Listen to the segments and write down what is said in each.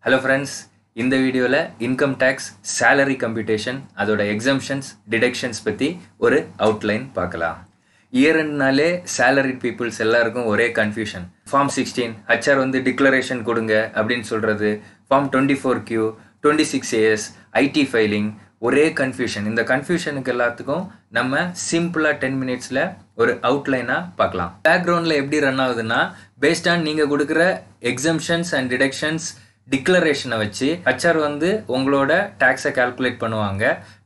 Hello friends, இந்த வீடியோல income tax salary computation அதோட exemptions deductions பத்தி ஒரு outline பார்க்கலாம். இயர் எண்ட்னாலே salaried peoples எல்லாருக்கும் ஒரே confusion. Form 16 HR வந்து declaration கொடுங்க அப்படின்னு சொல்றது, Form 24Q 26AS IT filing ஒரே confusion. இந்த confusionக்கு எல்லாத்துக்கும் நம்ம சிம்பிளா 10 minutesல ஒரு அவுட்லைனா பார்க்கலாம். பேக்ரவுண்ட்ல எப்படி ரன் ஆகுதுன்னா based on நீங்க கொடுக்கிற exemptions and deductions டிக்ளரேஷனை வச்சு HR வந்து உங்களோட டாக்ஸை கால்குலேட் பண்ணுவாங்க.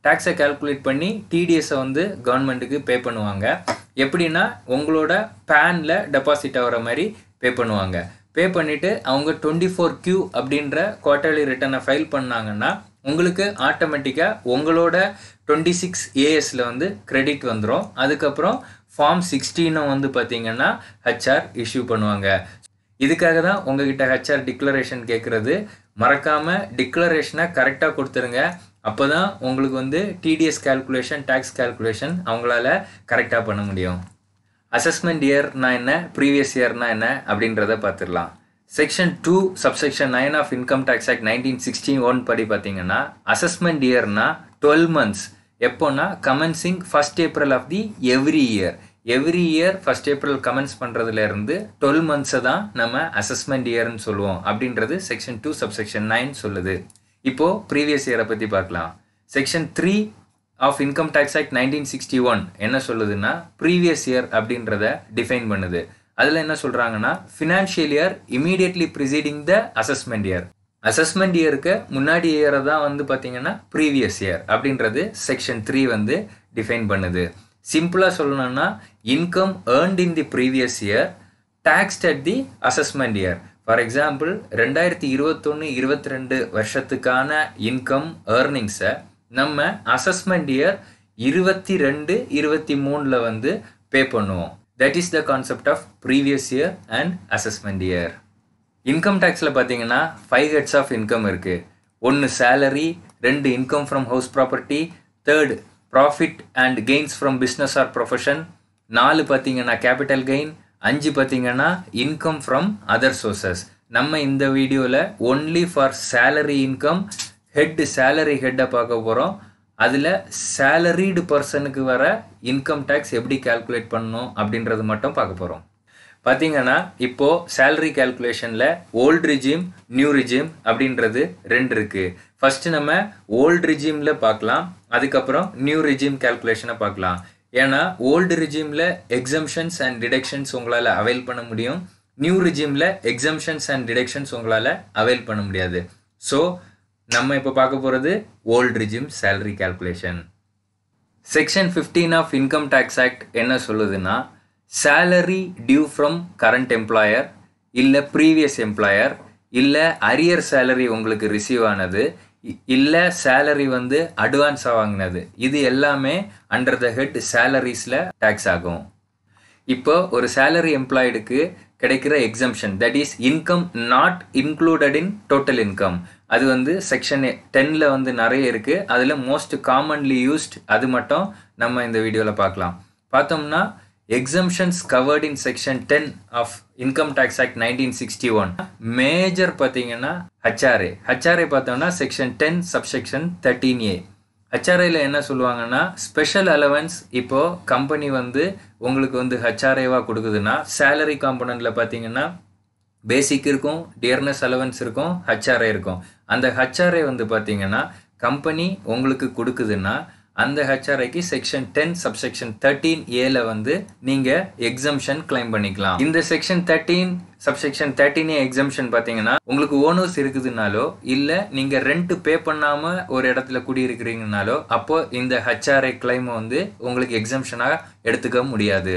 டாக்ஸை கால்குலேட் பண்ணி டிடிஎஸை வந்து கவர்மெண்ட்டுக்கு பே பண்ணுவாங்க. எப்படின்னா உங்களோட பேனில் டெபாசிட் ஆகிற மாதிரி பே பண்ணுவாங்க. பே பண்ணிவிட்டு அவங்க 24Q அப்படின்ற குவார்ட்டர்லி ரிட்டர்னை ஃபைல் பண்ணாங்கன்னா உங்களுக்கு ஆட்டோமேட்டிக்காக உங்களோட 26ASல வந்து கிரெடிட் வந்துடும். அதுக்கப்புறம் ஃபார்ம் 16 வந்து பார்த்தீங்கன்னா HR இஷ்யூ பண்ணுவாங்க. இதுக்காக தான் உங்ககிட்ட HR டிக்ளரேஷன் கேட்குறது. மறக்காமல் டிக்ளரேஷனை கரெக்டாக கொடுத்துருங்க. அப்போ தான் உங்களுக்கு வந்து டிடிஎஸ் கால்குலேஷன் டேக்ஸ் கால்குலேஷன் அவங்களால கரெக்டாக பண்ண முடியும். அசஸ்மெண்ட் இயர்னா என்ன, ப்ரீவியஸ் இயர்னா என்ன அப்படின்றத பார்த்துடலாம். Section 2 subsection 9 of income tax act 1961 படி பார்த்தீங்கன்னா அசஸ்மெண்ட் இயர்னா 12 months. எப்போனா commencing 1st April of the every year 1st April commence பண்ணுறதுல இருந்து 12 months தான் நம்ம அசஸ்மெண்ட் இயர்னு சொல்லுவோம் அப்படின்றது செக்ஷன் 2 சப்செக்ஷன் 9 சொல்லுது. இப்போ ப்ரீவியஸ் இயரை பற்றி பார்க்கலாம். Section 3 of income tax act 1961 என்ன சொல்லுதுன்னா ப்ரீவியஸ் இயர் அப்படின்றத டிஃபைன் பண்ணுது. அதில் என்ன சொல்கிறாங்கன்னா ஃபினான்ஷியல் இயர் இமீடியட்லி ப்ரிசீடிங் த அசஸ்மெண்ட் இயர். அசஸ்மெண்ட் இயருக்கு முன்னாடி இயரை தான் வந்து பார்த்தீங்கன்னா ப்ரீவியஸ் இயர் அப்படின்றது செக்ஷன் 3 வந்து டிஃபைன் பண்ணுது. சிம்பிளாக சொல்லணும்னா income earned in the previous year taxed at the assessment year. For example 2021-22 வருஷத்துக்கான இன்கம் ஏர்னிங்ஸை நம்ம அசஸ்மெண்ட் இயர் 22-23 வந்து பே பண்ணுவோம். That is the concept of previous year and assessment year. Income டேக்ஸில் பார்த்தீங்கன்னா 5 heads ஆஃப் இன்கம் இருக்குது. 1 salary, 2 income from house property, 3 profit and gains from business or profession, 4 பார்த்தீங்கன்னா capital gain, 5 பார்த்தீங்கன்னா income from other sources. நம்ம இந்த வீடியோவில் only for salary income salary ஹெட்டை பார்க்க போகிறோம். அதில் சேலரிடு பர்சனுக்கு வர இன்கம் டேக்ஸ் எப்படி கால்குலேட் பண்ணணும் அப்படின்றது மட்டும் பார்க்க போகிறோம். பார்த்தீங்கன்னா இப்போது சேலரி கால்குலேஷனில் ஓல்டு ரிஜிம் நியூ ரிஜிம் அப்படின்றது 2 இருக்குது. ஃபஸ்ட்டு நம்ம ஓல்டு ரிஜிமில் பார்க்கலாம், அதுக்கப்புறம் நியூ ரிஜிம் கால்குலேஷனை பார்க்கலாம். ஏன்னா ஓல்டு ரிஜிமில் எக்ஸம்ஷன்ஸ் அண்ட் டிடக்ஷன்ஸ் உங்களால் அவைல் பண்ண முடியும், நியூ ரிஜிமில் எக்ஸம்ஷன்ஸ் அண்ட் டிடக்ஷன்ஸ் உங்களால் அவைல் பண்ண முடியாது. ஸோ நம்ம இப்போ பார்க்க போகிறது old regime salary calculation. Section 15 of income tax act என்ன சொல்லுதுன்னா salary due from current employer இல்லை ப்ரீவியஸ் எம்ப்ளாயர் இல்லை அரியர் சேலரி உங்களுக்கு ரிசீவ் ஆனது இல்லை சேலரி வந்து அட்வான்ஸாக வாங்கினது, இது எல்லாமே அண்டர் த ஹெட் சேலரிஸில் டேக்ஸ் ஆகும். இப்போ ஒரு சேலரி எம்ப்ளாய்டுக்கு கிடைக்கிற exemption that is income not included in total income, அது வந்து செக்ஷன் 10ல் வந்து நிறைய இருக்குது. அதில் மோஸ்ட் காமன்லி யூஸ்ட் அது மட்டும் நம்ம இந்த வீடியோவில் பார்க்கலாம். பார்த்தோம்னா exemptions covered in section 10 of income tax act 1961 major பார்த்தீங்கன்னா HRA பார்த்தோம்னா section 10 subsection 13A. HRAல என்ன சொல்லுவாங்கன்னா ஸ்பெஷல் அலவன்ஸ். இப்போ கம்பெனி வந்து உங்களுக்கு வந்து HRAவா கொடுக்குதுன்னா சேலரி காம்பனண்ட்ல பார்த்தீங்கன்னா பேசிக் இருக்கும், டியர்னஸ் அலவன்ஸ் இருக்கும், HRA இருக்கும். அந்த HRA வந்து பார்த்தீங்கன்னா கம்பெனி உங்களுக்கு கொடுக்குதுன்னா அந்த HRAக்கு செக்ஷன் 10 சப்செக்ஷன் 13Aல வந்து நீங்கள் எக்ஸம்ஷன் கிளைம் பண்ணிக்கலாம். இந்த செக்ஷன் 13 சப்செக்ஷன் 13A எக்ஸம்ஷன் பார்த்தீங்கன்னா உங்களுக்கு ஓனர்ஸ் இருக்குதுனாலோ இல்லை நீங்கள் ரெண்ட் பே பண்ணாமல் ஒரு இடத்துல குடியிருக்கிறீங்கனாலோ அப்போ இந்த HRA கிளைமை வந்து உங்களுக்கு எக்ஸம்ஷனாக எடுத்துக்க முடியாது.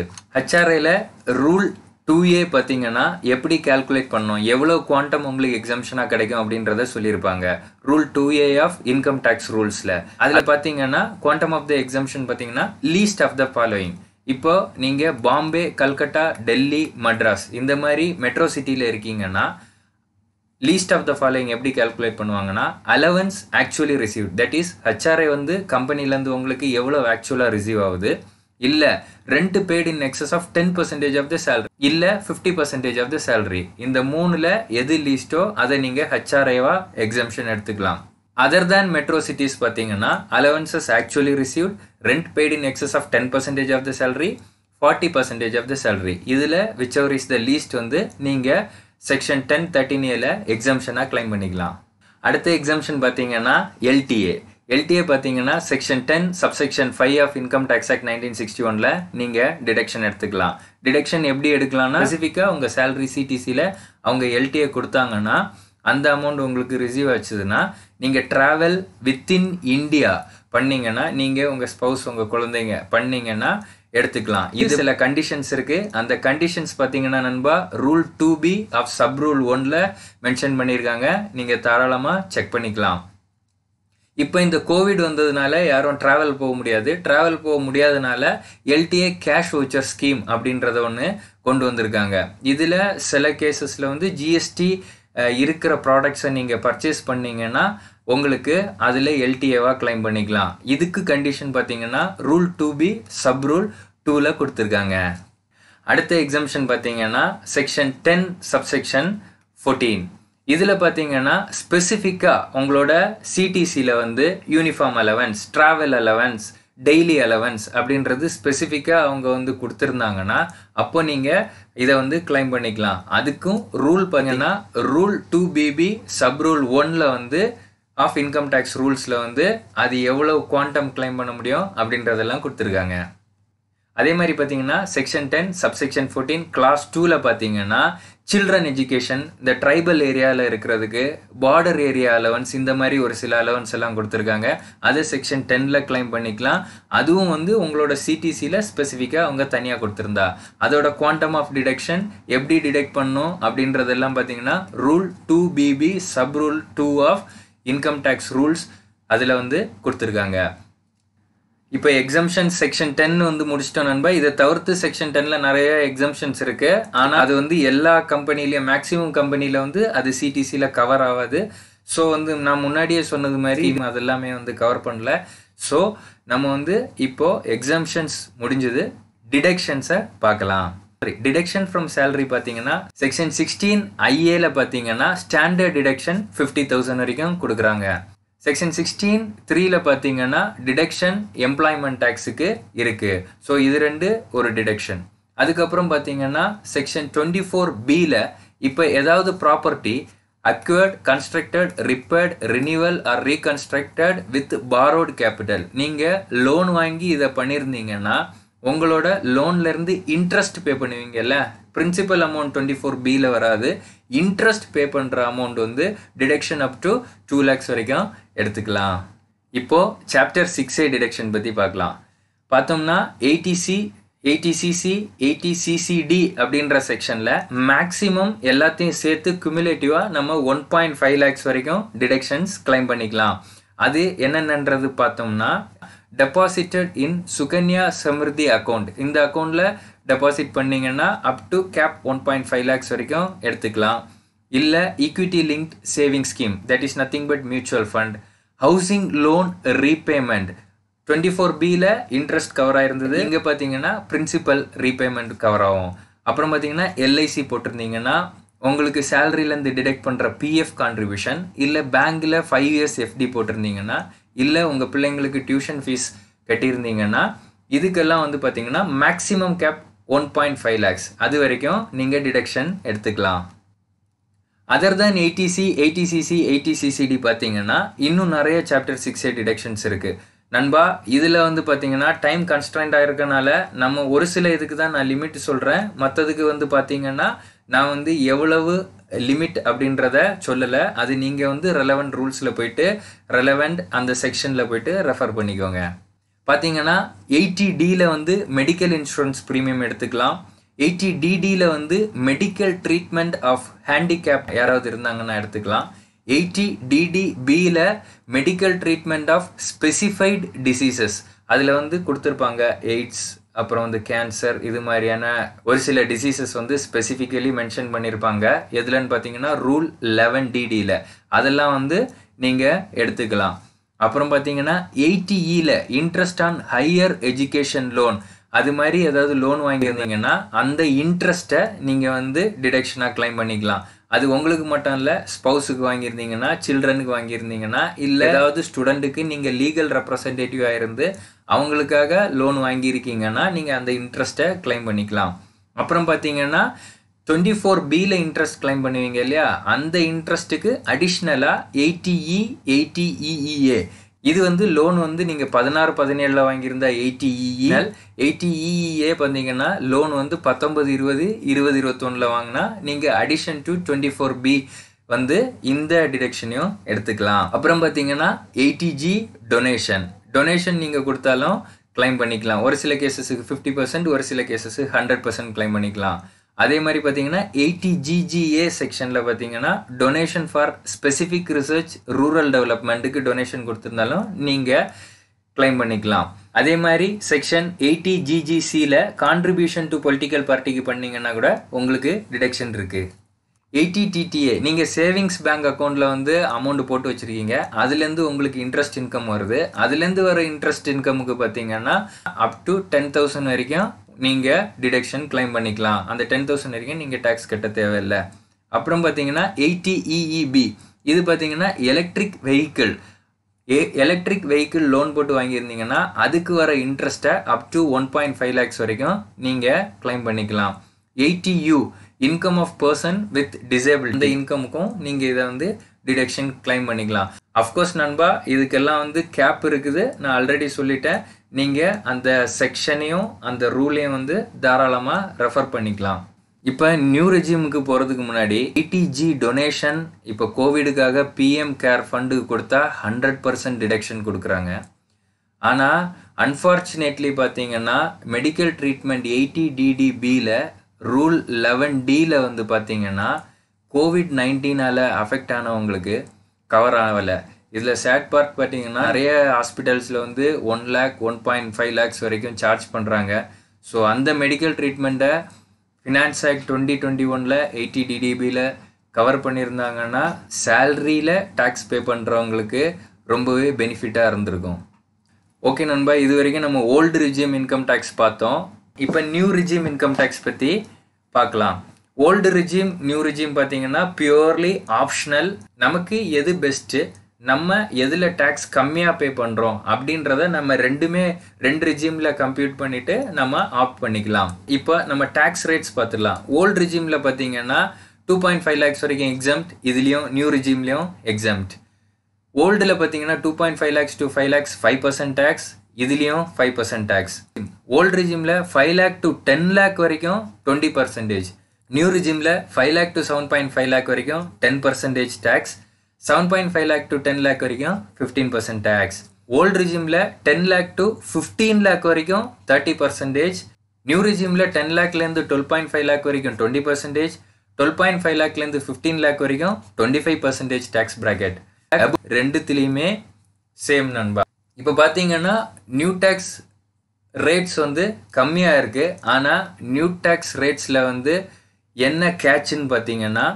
HRAல ரூல் 2A பார்த்தீங்கன்னா எப்படி கால்குலேட் பண்ணணும், எவ்வளோ குவாண்டம் உங்களுக்கு எக்ஸம்ஷனாக கிடைக்கும் அப்படின்றத சொல்லியிருப்பாங்க. Rule 2A of income tax ரூல்ஸில் அதில் பார்த்தீங்கன்னா குவாண்டம் ஆஃப் த எக்ஸம்ஷன் பார்த்தீங்கன்னா லீஸ்ட் ஆஃப் த ஃபாலோயிங். இப்போ நீங்கள் பாம்பே, கல்கட்டா, டெல்லி, மட்ராஸ் இந்த மாதிரி மெட்ரோ சிட்டியில் இருக்கீங்கன்னா லீஸ்ட் ஆஃப் த ஃபாலோயிங் எப்படி கால்குலேட் பண்ணுவாங்கன்னா allowance actually receive, that is HRA வந்து கம்பெனிலேருந்து உங்களுக்கு எவ்வளோ ஆக்சுவலாக ரிசீவ் ஆகுது, இல்லை rent paid in excess of 10% of the salary, இல்லை 50% of the salary. இந்த மூணில் எது லீஸ்ட்டோ அதை நீங்கள் ஹெச்ஆர்ஐவா எக்ஸம்ஷன் எடுத்துக்கலாம். Other than metro cities பார்த்தீங்கன்னா allowances actually received, rent paid in excess of 10% of the salary, 40% of the salary. இதில் whichever is the least வந்து நீங்கள் செக்ஷன் 1013A எக்ஸம்ஷனாக கிளைம் பண்ணிக்கலாம். அடுத்த எக்ஸம்ஷன் பார்த்தீங்கன்னா எல்டிஏ. எல்டிஏ பார்த்தீங்கன்னா section 10 subsection 5 of income tax act 1961 நீங்கள் deduction எடுத்துக்கலாம். Deduction எப்படி எடுக்கலாம்னா ஸ்பெசிஃபிக்காக உங்கள் சேலரி சிடிசியில் அவங்க எல்டிஏ கொடுத்தாங்கன்னா அந்த அமௌண்ட் உங்களுக்கு ரிசீவ் ஆச்சுதுன்னா நீங்கள் ட்ராவல் வித்தின் இந்தியா பண்ணிங்கன்னா நீங்கள் உங்கள் ஸ்பௌஸ் உங்கள் குழந்தைங்க பண்ணிங்கன்னா எடுத்துக்கலாம். இது சில கண்டிஷன்ஸ் இருக்கு. அந்த கண்டிஷன்ஸ் பார்த்தீங்கன்னா நண்பா rule 2B of sub rule 1ல மென்ஷன் பண்ணியிருக்காங்க. நீங்கள் தாராளமாக செக் பண்ணிக்கலாம். இப்போ இந்த கோவிட் வந்ததுனால யாரும் ட்ராவல் போக முடியாது. ட்ராவல் போக முடியாதனால எல்டிஏ கேஷ் வவுச்சர் ஸ்கீம் அப்படின்றத ஒன்று கொண்டு வந்திருக்காங்க. இதில் சில கேசஸில் வந்து ஜிஎஸ்டி இருக்கிற ப்ராடக்ட்ஸை நீங்கள் பர்ச்சேஸ் பண்ணீங்கன்னா உங்களுக்கு அதில் எல்டிஏவாக கிளைம் பண்ணிக்கலாம். இதுக்கு கண்டிஷன் பார்த்தீங்கன்னா ரூல் 2B சப் ரூல் 2ல கொடுத்துருக்காங்க. அடுத்த எக்ஸம்ஷன் பார்த்தீங்கன்னா செக்ஷன் 10 சப்செக்ஷன் 14. இதில் பார்த்தீங்கன்னா ஸ்பெசிஃபிக்காக உங்களோட சிடிசியில் வந்து uniform allowance, travel allowance, daily allowance அப்படின்றது ஸ்பெசிஃபிக்காக அவங்க வந்து கொடுத்துருந்தாங்கன்னா அப்போ நீங்கள் இதை வந்து கிளைம் பண்ணிக்கலாம். அதுக்கும் ரூல் பார்த்தீங்கன்னா ரூல் 2BB சப் ரூல் 1ல வந்து ஆஃப் இன்கம் டேக்ஸ் ரூல்ஸில் வந்து அது எவ்வளவு குவாண்டம் கிளைம் பண்ண முடியும் அப்படின்றதெல்லாம் கொடுத்துருக்காங்க. அதே மாதிரி பார்த்தீங்கன்னா செக்ஷன் 10 சப்செக்ஷன் 14 கிளாஸ் 2ல பார்த்தீங்கன்னா சில்ட்ரன் எஜுகேஷன், இந்த ட்ரைபல் ஏரியாவில் இருக்கிறதுக்கு பார்டர் ஏரியா அலவன்ஸ், இந்த மாதிரி ஒரு சில அலவன்ஸ் எல்லாம் கொடுத்துருக்காங்க. அதை செக்ஷன் 10ல கிளைம் பண்ணிக்கலாம். அதுவும் வந்து உங்களோட சிடிசியில் ஸ்பெசிஃபிக்காக அவங்க தனியாக கொடுத்துருந்தா அதோட குவாண்டம் ஆஃப் டிடக்ஷன் எப்படி டிடெக்ட் பண்ணும் அப்படின்றதெல்லாம் பார்த்தீங்கன்னா rule 2BB sub rule 2 of income tax rules அதில் வந்து கொடுத்துருக்காங்க. இப்போ எக்ஸம்ஷன் செக்ஷன் 10 வந்து முடிச்சிட்டோம் நண்பா. இதை தவிர்த்து செக்ஷன் 10ல நிறைய எக்ஸம்ஷன்ஸ் இருக்கு. ஆனால் அது வந்து எல்லா கம்பெனிலையும் மேக்ஸிமம் கம்பெனியில் வந்து அது சிடிசியில் கவர் ஆகாது. ஸோ வந்து நான் முன்னாடியே சொன்னது மாதிரி அதெல்லாமே வந்து கவர் பண்ணல. ஸோ நம்ம வந்து இப்போ எக்ஸம்ஷன்ஸ் முடிஞ்சது, டிடக்ஷன்ஸை பார்க்கலாம். டிடக்ஷன் ஃப்ரம் சேலரி பார்த்தீங்கன்னா செக்ஷன் 16 ஐஏல பார்த்தீங்கன்னா ஸ்டாண்டர்ட் டிடக்ஷன் 50,000 வரைக்கும் கொடுக்குறாங்க. செக்ஷன் 16(3)ல பார்த்தீங்கன்னா டிடக்ஷன் எம்ப்ளாய்மெண்ட் டேக்ஸுக்கு இருக்கு. ஸோ இது ரெண்டு ஒரு டிடக்ஷன். அதுக்கப்புறம் பார்த்தீங்கன்னா செக்ஷன் 24(B)ல இப்போ ஏதாவது property acquired, constructed, repaired, renewal or reconstructed with borrowed capital, நீங்கள் லோன் வாங்கி இதை பண்ணியிருந்தீங்கன்னா உங்களோட லோன்லேருந்து இன்ட்ரெஸ்ட் பே பண்ணுவீங்கல்ல, பிரின்சிபல் அமௌண்ட் 24(B)ல வராது. இன்ட்ரெஸ்ட் பே பண்ணுற அமௌண்ட் வந்து டிடக்ஷன் அப் டு 2 lakhs வரைக்கும் எடுத்துக்கலாம். இப்போது சாப்டர் 6A டிடக்ஷன் பற்றி பார்க்கலாம். பார்த்தோம்னா 80C, 80CC, 80CCD அப்படின்ற செக்ஷனில் மேக்ஸிமம் எல்லாத்தையும் சேர்த்து குமுலேட்டிவாக நம்ம 1.5 lakhs வரைக்கும் டிடக்ஷன்ஸ் கிளைம் பண்ணிக்கலாம். அது என்னென்னன்றது பார்த்தோம்னா டெபாசிட்டட் இன் சுகன்யா சமிருதி அக்கௌண்ட், இந்த அக்கௌண்ட்டில் டெபாசிட் பண்ணிங்கன்னா அப் டு கேப் 1.5 lakhs வரைக்கும் எடுத்துக்கலாம். இல்லை equity linked saving scheme, that is nothing but mutual fund. Housing loan repayment 24(B)ல இன்ட்ரெஸ்ட் கவர் ஆயிருந்தது, இங்கே பார்த்தீங்கன்னா பிரின்சிபல் ரீபேமெண்ட் கவர் ஆகும். அப்புறம் பார்த்தீங்கன்னா எல்ஐசி போட்டிருந்தீங்கன்னா உங்களுக்கு சேலரியிலேருந்து டிடெக்ட் பண்ணுற பிஎஃப் கான்ட்ரிபியூஷன், இல்லை பேங்க்கில் 5 years எஃப்டி போட்டிருந்தீங்கன்னா, இல்லை உங்கள் பிள்ளைங்களுக்கு டியூஷன் ஃபீஸ் கட்டியிருந்தீங்கன்னா இதுக்கெல்லாம் வந்து பார்த்தீங்கன்னா மேக்ஸிமம் கேப் 1.5 lakhs அது வரைக்கும் நீங்கள் டிடக்ஷன் எடுத்துக்கலாம். Other than 80C, 80CC, 80CCD பார்த்தீங்கன்னா இன்னும் நிறைய சாப்டர் 6A டிடக்ஷன்ஸ் இருக்குது நண்பா. இதில் வந்து பார்த்தீங்கன்னா டைம் கன்ஸ்ட்ரைண்ட் ஆகிருக்கனால நம்ம ஒரு சில இதுக்கு தான் நான் லிமிட் சொல்கிறேன். மற்றதுக்கு வந்து பார்த்தீங்கன்னா நான் வந்து எவ்வளவு லிமிட் அப்படின்றத சொல்லலை. அது நீங்கள் வந்து ரெலவெண்ட் ரூல்ஸில் போயிட்டு ரெலவெண்ட் அந்த செக்ஷனில் போயிட்டு ரெஃபர் பண்ணிக்கோங்க. பார்த்தீங்கன்னா 80Dயில் வந்து மெடிக்கல் இன்சூரன்ஸ் ப்ரீமியம் எடுத்துக்கலாம். 80DDயில் வந்து மெடிக்கல் ட்ரீட்மெண்ட் ஆஃப் ஹேண்டிகேப் யாராவது இருந்தாங்கன்னா எடுத்துக்கலாம். 80DDBயில் medical treatment of specified diseases, அதில் வந்து கொடுத்துருப்பாங்க எய்ட்ஸ், அப்புறம் வந்து கேன்சர், இது மாதிரியான ஒரு சில டிசீசஸ் வந்து ஸ்பெசிஃபிக்கலி மென்ஷன் பண்ணியிருப்பாங்க. எதுலன்னு பார்த்தீங்கன்னா ரூல் 11DDயில் அதெல்லாம் வந்து நீங்கள் எடுத்துக்கலாம். அப்புறம் பார்த்தீங்கன்னா 80Eயில் interest on higher education loan, அது மாதிரி ஏதாவது லோன் வாங்கியிருந்தீங்கன்னா அந்த இன்ட்ரெஸ்ட்டை நீங்கள் வந்து டிடக்ஷனாக கிளைம் பண்ணிக்கலாம். அது உங்களுக்கு மட்டும் இல்லை, ஸ்பௌஸுக்கு வாங்கியிருந்தீங்கன்னா, சில்ட்ரனுக்கு வாங்கியிருந்தீங்கன்னா, இல்லை ஏதாவது ஸ்டூடெண்ட்டுக்கு நீங்கள் லீகல் ரெப்ரசன்டேட்டிவாக இருந்து அவங்களுக்காக லோன் வாங்கியிருக்கீங்கன்னா நீங்கள் அந்த இன்ட்ரெஸ்ட்டை கிளைம் பண்ணிக்கலாம். அப்புறம் பார்த்தீங்கன்னா 24Bல இன்ட்ரெஸ்ட் கிளைம் பண்ணுவீங்க இல்லையா, அந்த இன்ட்ரெஸ்ட்டுக்கு அடிஷ்னலாக 80E 80EEA இது வந்து லோன் வந்து நீங்கள் 16-17 வாங்கியிருந்தா 80EE 80EEA பார்த்தீங்கன்னா லோன் வந்து 19-20 20-21 வாங்கினா நீங்கள் அடிஷன் டு 24B வந்து இந்த டிடக்ஷனையும் எடுத்துக்கலாம். அப்புறம் பார்த்தீங்கன்னா 80G டொனேஷன் நீங்கள் கொடுத்தாலும் கிளைம் பண்ணிக்கலாம். ஒரு சில கேசஸுக்கு 50%, ஒரு சில கேசஸு 100% கிளைம் பண்ணிக்கலாம். அதே மாதிரி பார்த்தீங்கன்னா 80GGA செக்ஷனில் பார்த்தீங்கன்னா donation for specific research rural டெவலப்மெண்ட்டுக்கு டொனேஷன் கொடுத்துருந்தாலும் நீங்கள் கிளைம் பண்ணிக்கலாம். அதே மாதிரி செக்ஷன் 80GGCயில் கான்ட்ரிபியூஷன் டு பொலிட்டிக்கல் பார்ட்டிக்கு பண்ணிங்கன்னா கூட உங்களுக்கு டிடக்ஷன் இருக்குது. 80TTA நீங்கள் சேவிங்ஸ் பேங்க் அக்கௌண்ட்டில் வந்து அமௌண்ட் போட்டு வச்சுருக்கீங்க, அதுலேருந்து உங்களுக்கு இன்ட்ரெஸ்ட் இன்கம் வருது. அதுலேருந்து வர இன்ட்ரெஸ்ட் இன்கமுக்கு பார்த்தீங்கன்னா அப் டு 10,000 வரைக்கும் நீங்கள் டிடக்ஷன் கிளைம் பண்ணிக்கலாம். அந்த 10,000 வரைக்கும் நீங்கள் டேக்ஸ் கட்ட தேவையில்லை. அப்புறம் பார்த்தீங்கன்னா 80EEB இது பார்த்தீங்கன்னா எலக்ட்ரிக் வெஹிக்கிள் லோன் போட்டு வாங்கியிருந்தீங்கன்னா அதுக்கு வர இன்ட்ரெஸ்ட்டை அப் டு 1.5 lakhs வரைக்கும் நீங்கள் கிளைம் பண்ணிக்கலாம். 80U income of person with disable இந்த இன்கமுக்கும் நீங்கள் இதை வந்து டிடக்ஷன் கிளைம் பண்ணிக்கலாம். அஃப்கோர்ஸ் நண்பா, இதுக்கெல்லாம் வந்து கேப் இருக்குது, நான் ஆல்ரெடி சொல்லிட்டேன். நீங்கள் அந்த செக்ஷனையும் அந்த ரூலையும் வந்து தாராளமாக ரெஃபர் பண்ணிக்கலாம். இப்போ நியூ ரெஜிமுக்கு போகிறதுக்கு முன்னாடி 80G டொனேஷன் இப்போ கோவிடுக்காக PM கேர் ஃபண்டு கொடுத்தா 100% டிடக்ஷன் கொடுக்குறாங்க. ஆனால் அன்ஃபார்ச்சுனேட்லி பார்த்தீங்கன்னா மெடிக்கல் ட்ரீட்மெண்ட் 80DDBயில் ரூல் 11Dயில் வந்து பார்த்தீங்கன்னா COVID-19 அஃபெக்ட் ஆனவங்களுக்கு கவர் ஆகலை. இதில் சேட் பார்ட் பார்த்தீங்கன்னா நிறைய ஹாஸ்பிட்டல்ஸில் வந்து 1 lakh 1.5 lakhs வரைக்கும் சார்ஜ் பண்ணுறாங்க. ஸோ அந்த மெடிக்கல் ட்ரீட்மெண்ட்டை ஃபினான்ஸ் ஆக்ட் 2021 80DDBயில் கவர் பண்ணியிருந்தாங்கன்னா சேலரியில் டேக்ஸ் பே பண்ணுறவங்களுக்கு ரொம்பவே பெனிஃபிட்டாக இருந்திருக்கும். ஓகே நண்பா, இது வரைக்கும் நம்ம ஓல்டு ரிஜிம் இன்கம் டேக்ஸ் பார்த்தோம். இப்போ நியூ ரிஜிம் இன்கம் டேக்ஸ் பற்றி பார்க்கலாம். ஓல்டு ரிஜிம் நியூ ரிஜிம் பார்த்தீங்கன்னா பியூர்லி ஆப்ஷனல். நமக்கு எது பெஸ்ட்டு, நம்ம எதில் டேக்ஸ் கம்மியாக பே பண்ணுறோம் அப்படின்றத நம்ம ரெண்டு ரிஜிமில் கம்ப்யூட் பண்ணிவிட்டு நம்ம ஆப்ட் பண்ணிக்கலாம். இப்போ நம்ம டேக்ஸ் ரேட்ஸ் பார்த்துக்கலாம். ஓல்டு ரிஜிமில் பார்த்தீங்கன்னா 2.5 lakhs வரைக்கும் எக்ஸம்ட், இதுலேயும் நியூ ரிஜிம்லேயும் எக்ஸம்ட். ஓல்டில் பார்த்தீங்கன்னா 2.5 lakhs to 5 lakhs 5% டேக்ஸ், இதுலேயும் 5% டேக்ஸ். ஓல்டு ரிஜிமில் 5 lakh to 10 lakh வரைக்கும் 20%. நியூ ரிஜிமில் 5 lakh to 7.5 lakh வரைக்கும் 10% டேக்ஸ், 7.5 lakh to 10 lakh வரைக்கும் 15% டேக்ஸ். ஓல்டு ரிஜிமில் 10 lakh to 15 lakh வரைக்கும் 30%. நியூ ரிஜிமில் 10 lakhலேருந்து 12.5 lakh வரைக்கும் 20%, 12.5 lakhலேருந்து 15 lakh வரைக்கும் 25% டேக்ஸ் ப்ராக்கெட். ரெண்டுத்துலேயுமே சேம் நண்பா. இப்போ பார்த்தீங்கன்னா நியூ டேக்ஸ் ரேட்ஸ் வந்து கம்மியாக இருக்குது. ஆனால் நியூ டேக்ஸ் ரேட்ஸில் வந்து என்ன கேட்சுன்னு பார்த்தீங்கன்னா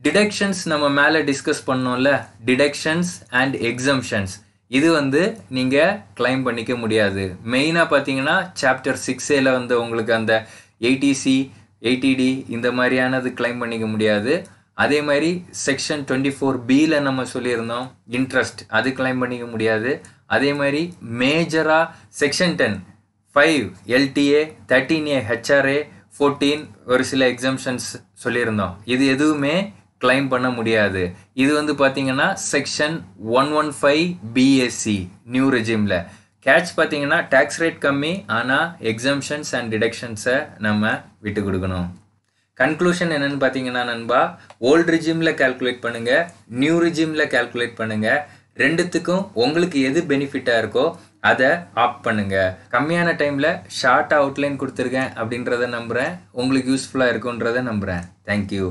டிடக்ஷன்ஸ் நம்ம மேலே டிஸ்கஸ் பண்ணோம்ல, டிடக்ஷன்ஸ் அண்ட் எக்ஸம்ஷன்ஸ் இது வந்து நீங்கள் கிளைம் பண்ணிக்க முடியாது. மெயினாக பார்த்தீங்கன்னா சாப்டர் 6A வந்து உங்களுக்கு அந்த 80C 80D இந்த மாதிரியானது கிளைம் பண்ணிக்க முடியாது. அதே மாதிரி செக்ஷன் 24Bயில் நம்ம சொல்லியிருந்தோம் இன்ட்ரெஸ்ட், அது கிளைம் பண்ணிக்க முடியாது. அதே மாதிரி மேஜராக செக்ஷன் 10 5 LTA 13A HRA 14 ஒரு சில எக்ஸம்ஷன்ஸ் சொல்லியிருந்தோம். இது எதுவுமே கிளைம் பண்ண முடியாது. இது வந்து பார்த்தீங்கன்னா செக்ஷன் 115 BAC நியூ ரெஜிமில் கேட்ச் பார்த்தீங்கன்னா டேக்ஸ் ரேட் கம்மி, ஆனால் எக்ஸம்ஷன்ஸ் அண்ட் டிடக்ஷன்ஸை நம்ம விட்டு கொடுக்கணும். கன்க்ளூஷன் என்னன்னு பார்த்தீங்கன்னா நண்பா, ஓல்டு ரிஜிமில் கால்குலேட் பண்ணுங்கள், நியூ ரிஜிமில் கால்குலேட் பண்ணுங்கள். ரெண்டுத்துக்கும் உங்களுக்கு எது பெனிஃபிட்டாக இருக்கோ அதை ஆப்ட் பண்ணுங்கள். கம்மியான டைமில் ஷார்ட்டாக அவுட்லைன் கொடுத்துருக்கேன் அப்படின்றத நம்புகிறேன். உங்களுக்கு யூஸ்ஃபுல்லாக இருக்குன்றதை நம்புகிறேன். தேங்க்யூ.